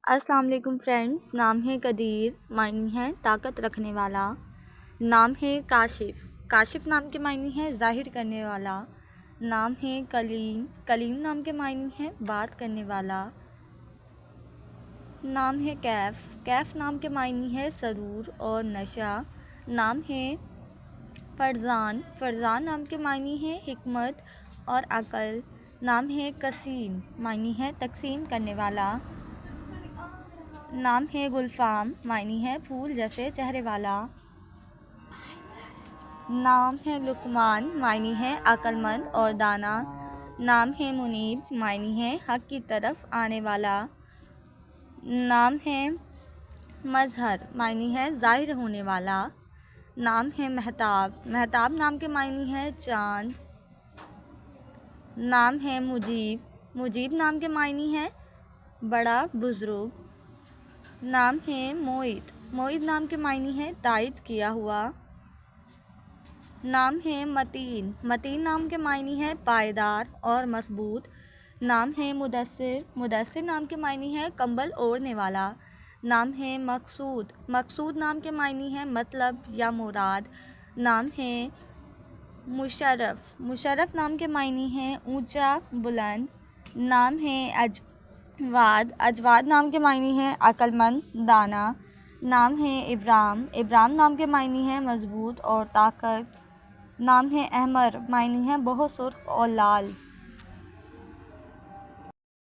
السلام علیکم فرینڈس. نام ہے قدیر، معنی ہے طاقت رکھنے والا. نام ہے کاشف، کاشف نام کے معنی ہے ظاہر کرنے والا. نام ہے کلیم، کلیم نام کے معنی ہے بات کرنے والا. نام ہے کیف، کیف نام کے معنی ہے سرور اور نشہ. نام ہے فرزان، فرزان نام کے معنی ہے حکمت اور عقل. نام ہے قسیم، معنی ہے تقسیم کرنے والا. نام ہے گلفام، معنی ہے پھول جیسے چہرے والا. نام ہے لقمان، معنی ہے عقل مند اور دانا. نام ہے منیب، معنی ہے حق کی طرف آنے والا. نام ہے مظہر، معنی ہے ظاہر ہونے والا. نام ہے مہتاب، مہتاب نام کے معنی ہے چاند. نام ہے مجیب، مجیب نام کے معنی ہے بڑا بزرگ. نام ہے موعد، موعد نام کے معنی ہے تائید کیا ہوا. نام ہے متین، متین نام کے معنی ہے پائیدار اور مضبوط. نام ہے مدثر، مدثر نام کے معنی ہے کمبل اوڑھنے والا. نام ہے مقصود، مقصود نام کے معنی ہے مطلب یا مراد. نام ہے مشرف، مشرف نام کے معنی ہے اونچا بلند. نام ہے اجواد، اجواد نام کے معنی ہے عقل مند دانا. نام ہے ابرام، ابرام نام کے معنی ہے مضبوط اور طاقت. نام ہے احمر، معنی ہے بہت سرخ اور لال.